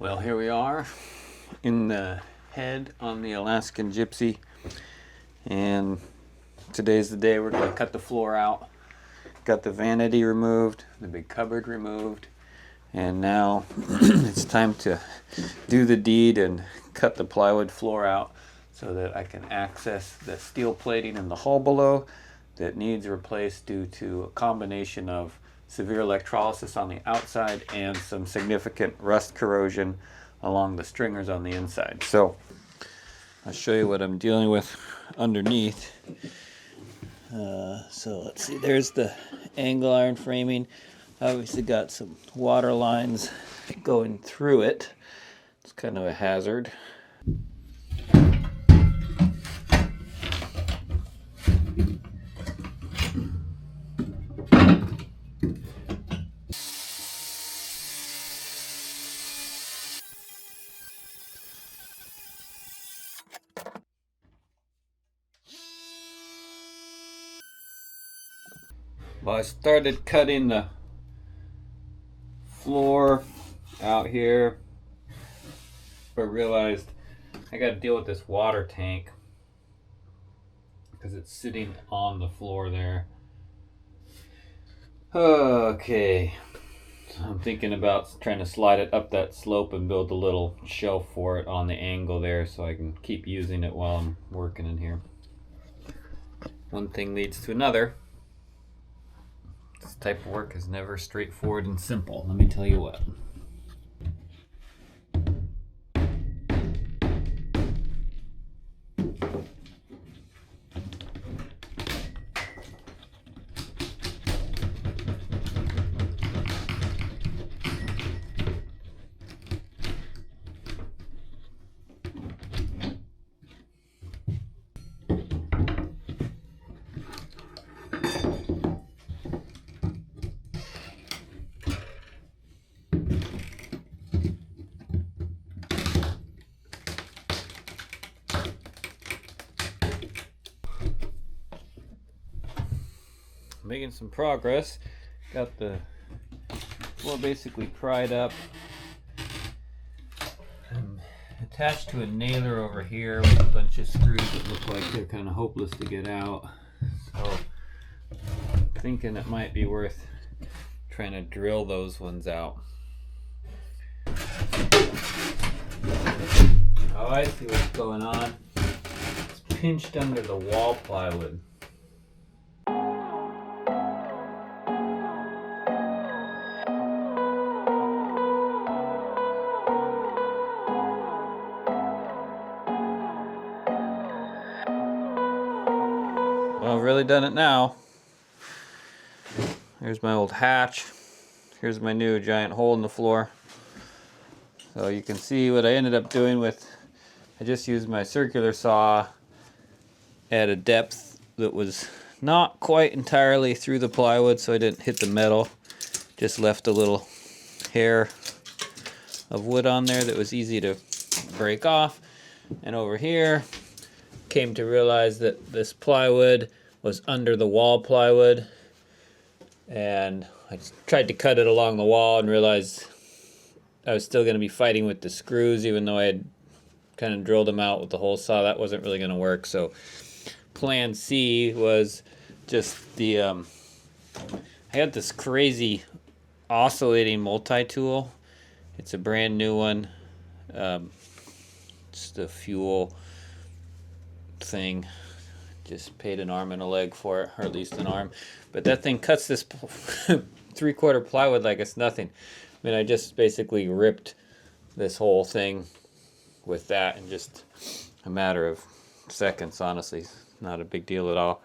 Well, here we are in the head on the Alaskan Gypsy, and today's the day we're going to cut the floor out. Got the vanity removed, the big cupboard removed, and now it's time to do the deed and cut the plywood floor out so that I can access the steel plating in the hull below that needs replaced due to a combination of severe electrolysis on the outside and some significant rust corrosion along the stringers on the inside. So I'll show you what I'm dealing with underneath. So let's see, there's the angle iron framing. Obviously got some water lines going through it. It's kind of a hazard. Well, I started cutting the floor out here, but realized I got to deal with this water tank because it's sitting on the floor there. Okay, so I'm thinking about trying to slide it up that slope and build a little shelf for it on the angle there so I can keep using it while I'm working in here. One thing leads to another. This type of work is never straightforward and simple, let me tell you what. Making some progress. Got the floor basically pried up. I'm attached to a nailer over here with a bunch of screws that look like they're kind of hopeless to get out. So I'm thinking it might be worth trying to drill those ones out. Oh, I see what's going on. It's pinched under the wall plywood. Well, I've really done it now. Here's my old hatch. Here's my new giant hole in the floor. So you can see what I ended up doing with, I just used my circular saw at a depth that was not quite entirely through the plywood, so I didn't hit the metal. Just left a little hair of wood on there that was easy to break off. And over here, came to realize that this plywood was under the wall plywood, and I tried to cut it along the wall and realized I was still going to be fighting with the screws even though I had kind of drilled them out with the hole saw. That wasn't really going to work, so plan C was just the I had this crazy oscillating multi-tool. It's a brand new one, just a fuel thing. Just paid an arm and a leg for it, or at least an arm, but that thing cuts this 3/4 plywood like it's nothing. I mean, I just basically ripped this whole thing with that in just a matter of seconds. Honestly, not a big deal at all.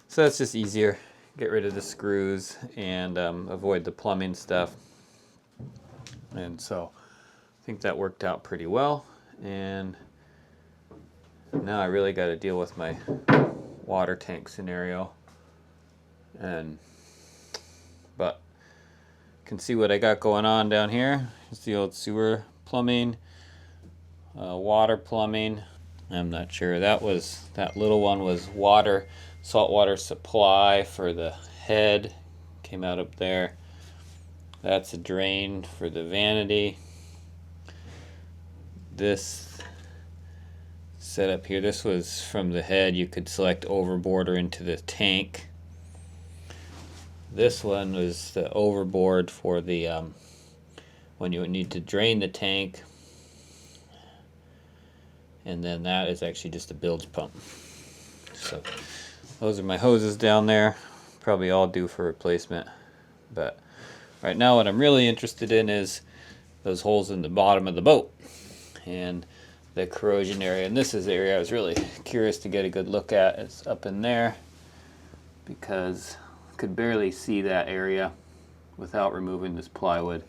So that's just easier. Get rid of the screws and avoid the plumbing stuff, and so I think that worked out pretty well. And now I really got to deal with my water tank scenario, but you can see what I got going on down here. It's the old sewer plumbing, water plumbing. I'm not sure. That little one was water, saltwater supply for the head. Came out up there. That's a drain for the vanity. this setup here, this was from the head. You could select overboard or into the tank. This one was the overboard for the when you would need to drain the tank, and then that is actually just a bilge pump. So those are my hoses down there, probably all due for replacement. But right now what I'm really interested in is those holes in the bottom of the boat and the corrosion area. And this is the area I was really curious to get a good look at. It's up in there because I could barely see that area without removing this plywood.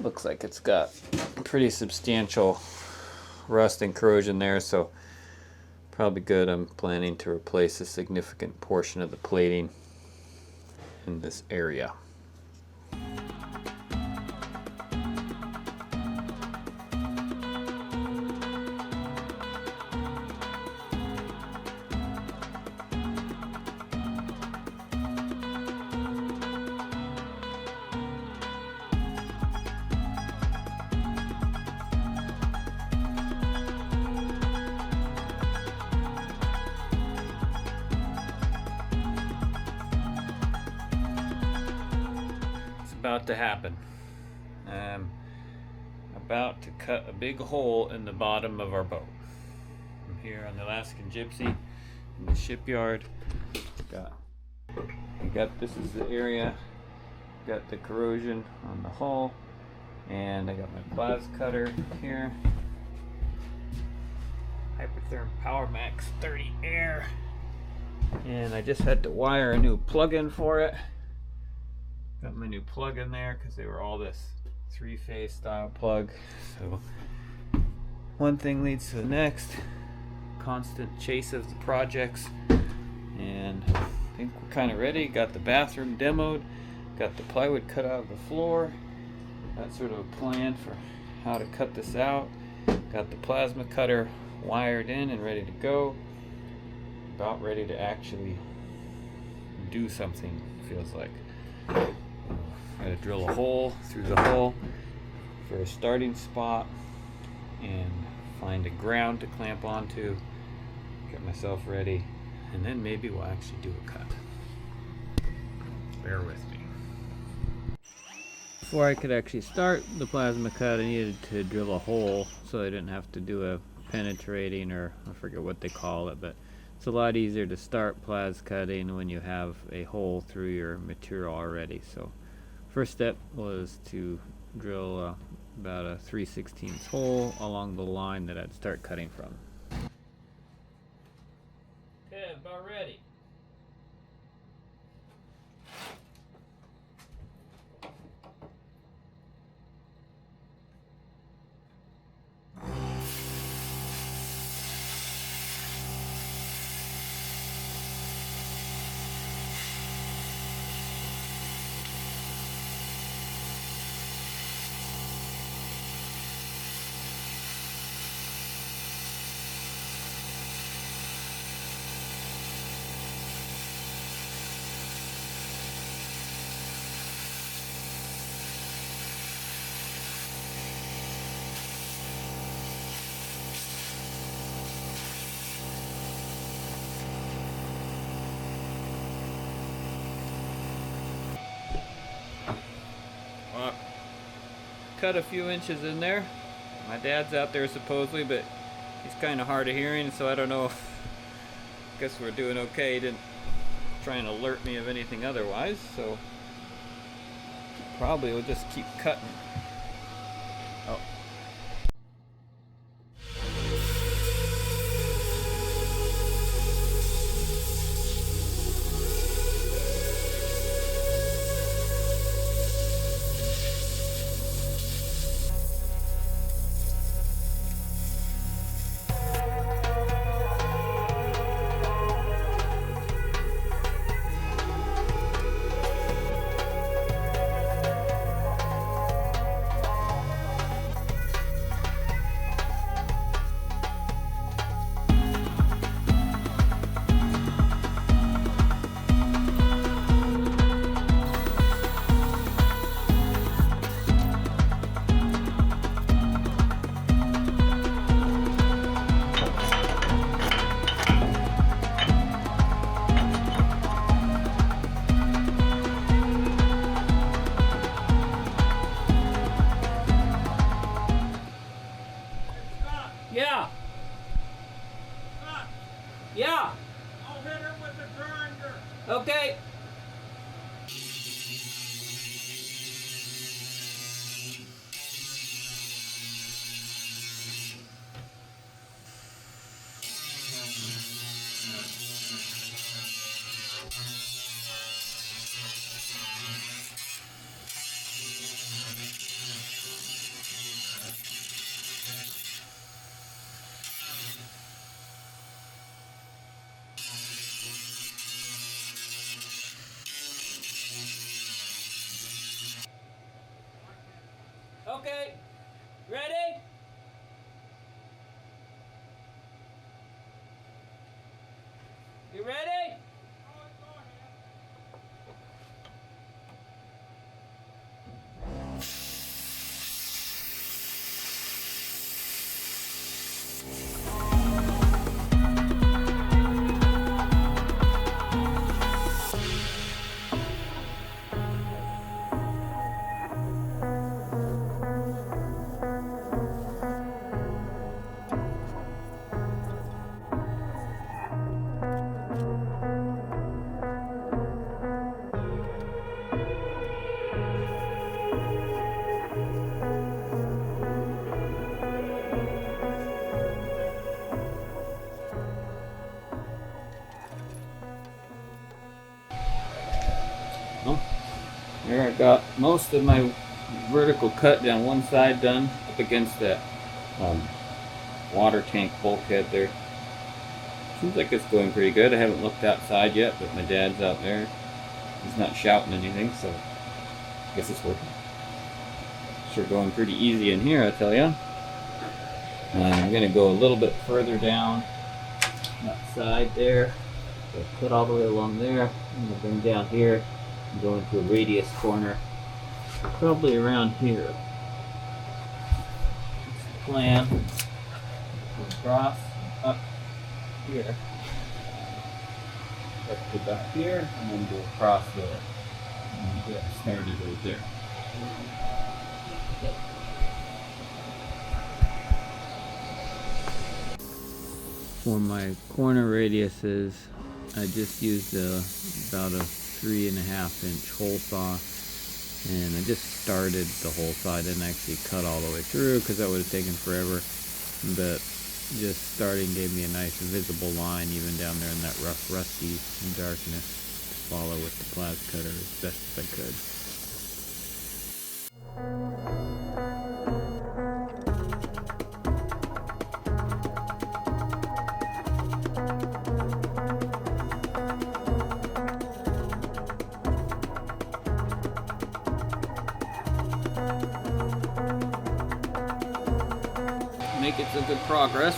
Looks like it's got pretty substantial rust and corrosion there, so probably good. I'm planning to replace a significant portion of the plating in this area. About to happen. I'm about to cut a big hole in the bottom of our boat. I'm here on the Alaskan Gypsy in the shipyard. This is the area. Got the corrosion on the hull, and I got my plas cutter here. Hypertherm Power Max 30 Air, and I just had to wire a new plug-in for it. Got my new plug in there because they were all this 3-phase style plug. So one thing leads to the next. Constant chase of the projects. And I think we're kind of ready. Got the bathroom demoed. Got the plywood cut out of the floor. Got sort of a plan for how to cut this out. Got the plasma cutter wired in and ready to go. About ready to actually do something, feels like. I gotta drill a hole through the hull for a starting spot and find a ground to clamp onto, get myself ready, and then maybe we'll actually do a cut. Bear with me. Before I could actually start the plasma cut, I needed to drill a hole so I didn't have to do a penetrating, or I forget what they call it, but it's a lot easier to start plas cutting when you have a hole through your material already. So first step was to drill about a 3/16 hole along the line that I'd start cutting from. Okay, about ready. Cut a few inches in there. My dad's out there supposedly, but he's kind of hard of hearing, so I don't know if, I guess we're doing okay. He didn't try and alert me of anything otherwise, so probably we'll just keep cutting. Oh. Okay. Ready? You ready? Well, here I got most of my vertical cut down one side done up against that water tank bulkhead there. Seems like it's going pretty good. I haven't looked outside yet, but my dad's out there. He's not shouting anything, so I guess it's working. Sure going pretty easy in here, I tell ya. I'm gonna go a little bit further down that side there. So cut all the way along there. I'm gonna bring down here and go into a radius corner, probably around here. That's the plan. Go across, up here, up to back here, and then go across there. And get started right there. For my corner radiuses, I just used about a 3.5 inch hole saw, and I just started the hole saw. I didn't actually cut all the way through because that would have taken forever, but just starting gave me a nice visible line even down there in that rough rusty darkness to follow with the plas cutter as best as I could. Making some good progress.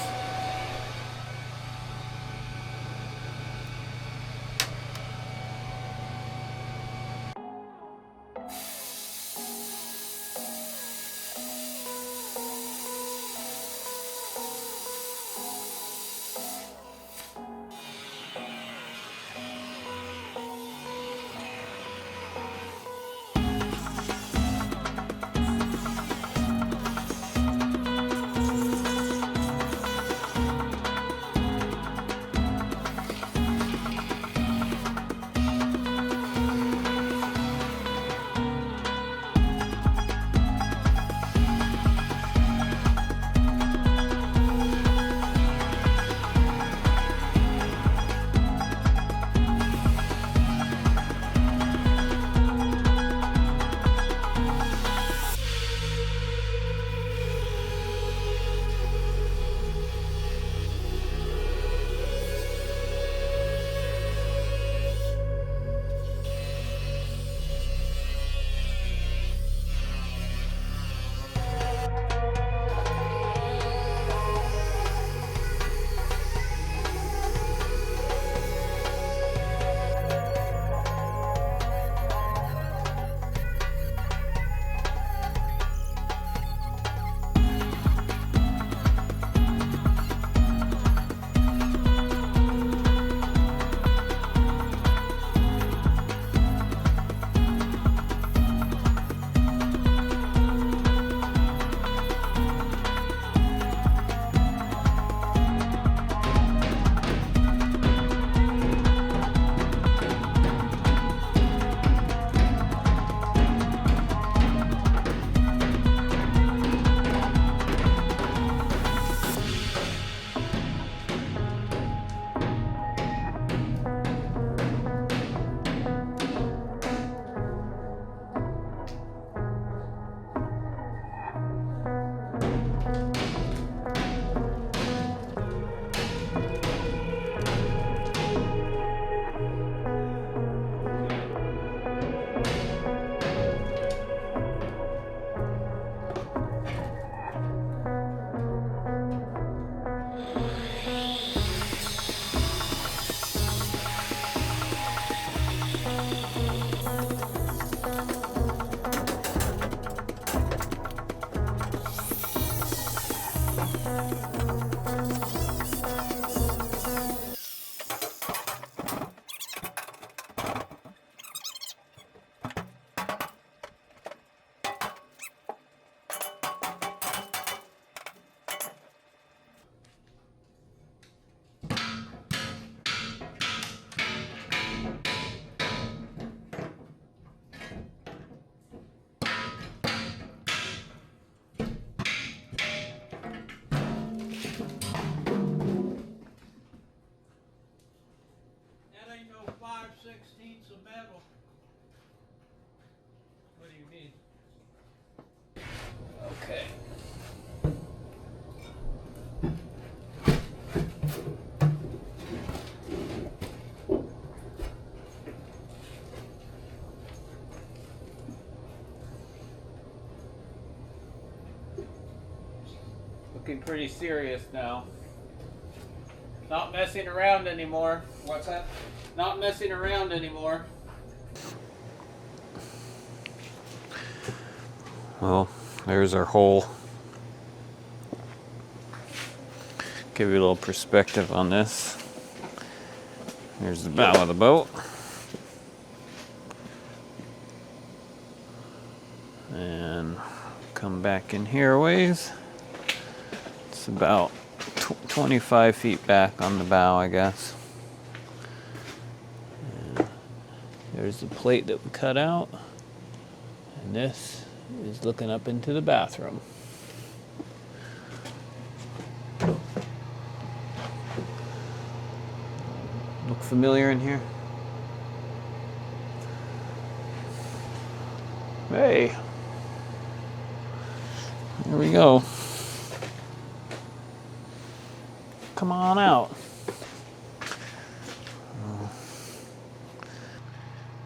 Looking pretty serious now. Not messing around anymore. What's that? Not messing around anymore. Well, there's our hole. Give you a little perspective on this. Here's the bow of the boat. And come back in here a ways. It's about 25 feet back on the bow, I guess. And there's the plate that we cut out. And this is looking up into the bathroom. Look familiar in here? Hey. Here we go. Come on out.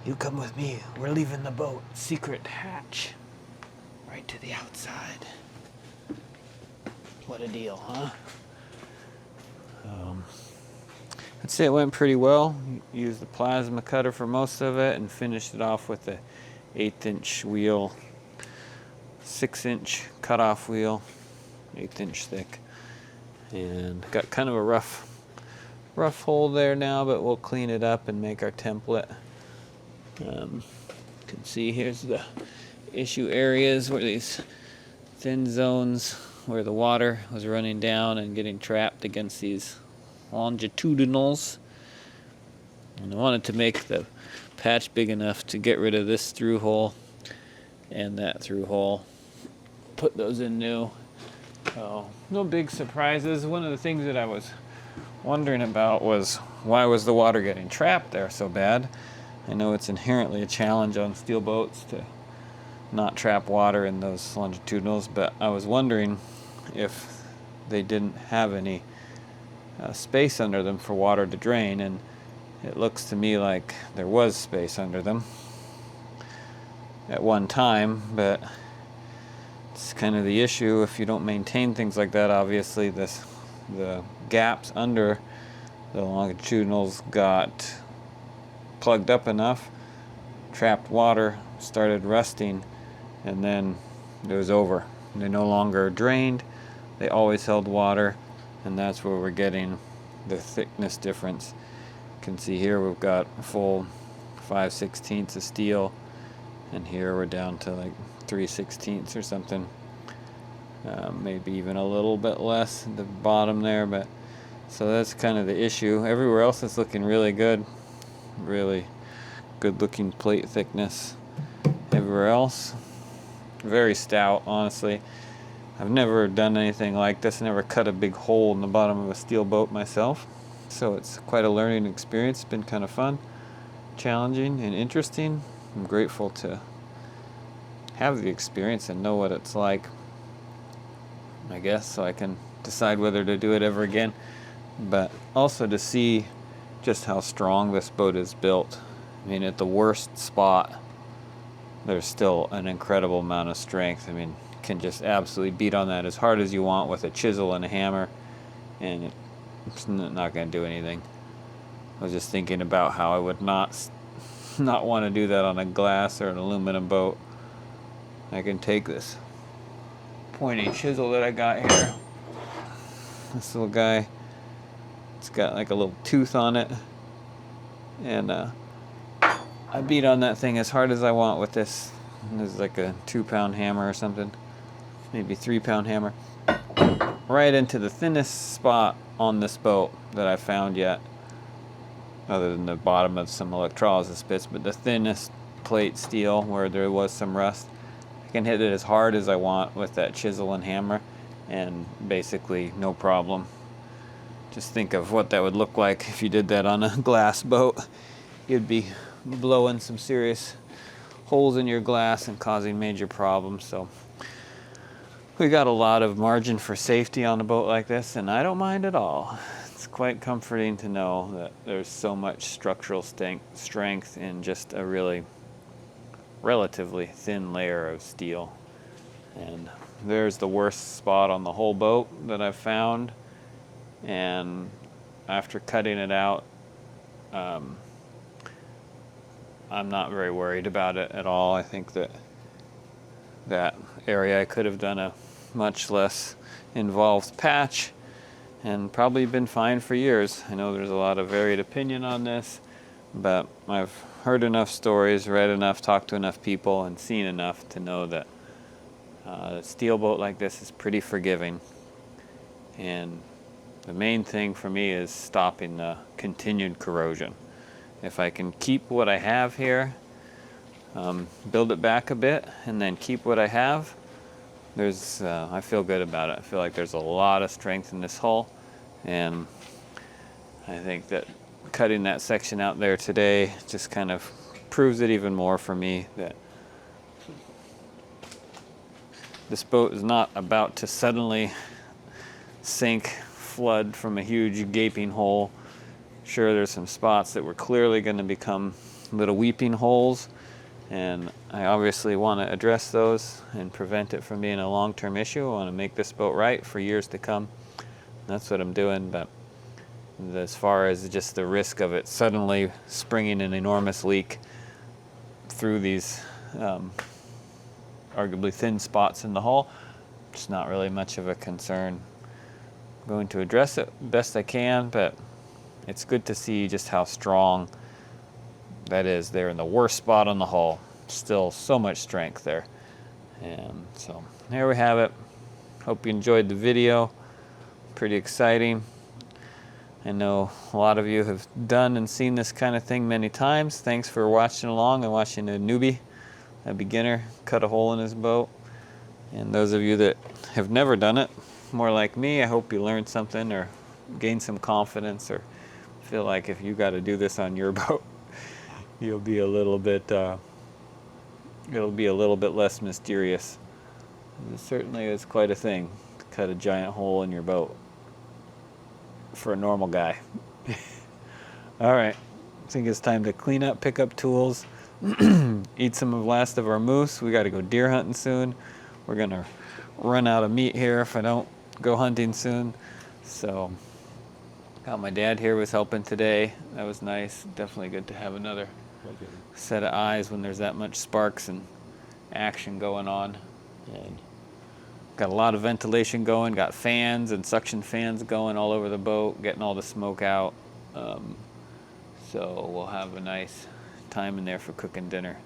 You come with me. We're leaving the boat. Secret hatch. Right to the outside. What a deal, huh? I'd say it went pretty well. Used the plasma cutter for most of it and finished it off with the 1/8" wheel, 6" cutoff wheel, 1/8 thick. And got kind of a rough hole there now, but we'll clean it up and make our template. You can see here's the issue areas where these thin zones where the water was running down and getting trapped against these longitudinals. And I wanted to make the patch big enough to get rid of this through hole and that through hole. Put those in new. So no big surprises. One of the things that I was wondering about was why was the water getting trapped there so bad? I know it's inherently a challenge on steel boats to not trap water in those longitudinals, but I was wondering if they didn't have any space under them for water to drain, and it looks to me like there was space under them at one time, but it's kind of the issue if you don't maintain things like that. Obviously the gaps under the longitudinals got plugged up enough, trapped water, started rusting, and then it was over. They no longer drained, they always held water, and that's where we're getting the thickness difference. You can see here we've got a full 5/16 of steel, and here we're down to like 3/16 or something. Maybe even a little bit less at the bottom there, but so that's kind of the issue. Everywhere else is looking really good. Really good looking plate thickness. Everywhere else, very stout, honestly. I've never done anything like this. I never cut a big hole in the bottom of a steel boat myself. So it's quite a learning experience. It's been kind of fun, challenging, and interesting. I'm grateful to have the experience and know what it's like, I guess, so I can decide whether to do it ever again. But also to see just how strong this boat is built. I mean, at the worst spot, there's still an incredible amount of strength. I mean, you can just absolutely beat on that as hard as you want with a chisel and a hammer, and it's not going to do anything. I was just thinking about how I would not want to do that on a glass or an aluminum boat. I can take this pointy chisel that I got here. This little guy, it's got like a little tooth on it, and I beat on that thing as hard as I want with this. This is like a 2-pound hammer or something, maybe 3-pound hammer, right into the thinnest spot on this boat that I found yet, other than the bottom of some electrolysis bits, but the thinnest plate steel where there was some rust. I can hit it as hard as I want with that chisel and hammer, and basically no problem. Just think of what that would look like if you did that on a glass boat. You'd be blowing some serious holes in your glass and causing major problems. So we got a lot of margin for safety on a boat like this, and I don't mind at all. It's quite comforting to know that there's so much structural strength in just a really relatively thin layer of steel. And there's the worst spot on the whole boat that I've found. And after cutting it out, I'm not very worried about it at all. I think that area I could have done a much less involved patch and probably been fine for years. I know there's a lot of varied opinion on this, but I've heard enough stories, read enough, talked to enough people, and seen enough to know that a steel boat like this is pretty forgiving. And the main thing for me is stopping the continued corrosion. If I can keep what I have here, build it back a bit, and then keep what I have, I feel good about it. I feel like there's a lot of strength in this hull, and I think that cutting that section out there today just kind of proves it even more for me that this boat is not about to suddenly sink, flood from a huge gaping hole. Sure, there's some spots that were clearly going to become little weeping holes, and I obviously want to address those and prevent it from being a long-term issue. I want to make this boat right for years to come. That's what I'm doing, but as far as just the risk of it suddenly springing an enormous leak through these arguably thin spots in the hull, it's not really much of a concern. I'm going to address it best I can, but it's good to see just how strong that is there in the worst spot on the hull. Still so much strength there. And so there we have it. Hope you enjoyed the video. Pretty exciting. I know a lot of you have done and seen this kind of thing many times. Thanks for watching along and watching a newbie, a beginner, cut a hole in his boat. And those of you that have never done it, more like me, I hope you learned something or gained some confidence, or feel like if you got to do this on your boat, you'll be a little bit, it'll be a little bit less mysterious. It certainly is quite a thing to cut a giant hole in your boat for a normal guy. All right, I think it's time to clean up, pick up tools, eat some of the last of our moose. We got to go deer hunting soon. We're gonna run out of meat here if I don't go hunting soon. So got my dad here, was helping today. That was nice. Definitely good to have another set of eyes when there's that much sparks and action going on. And got a lot of ventilation going, got fans and suction fans going all over the boat, getting all the smoke out. So we'll have a nice time in there for cooking dinner.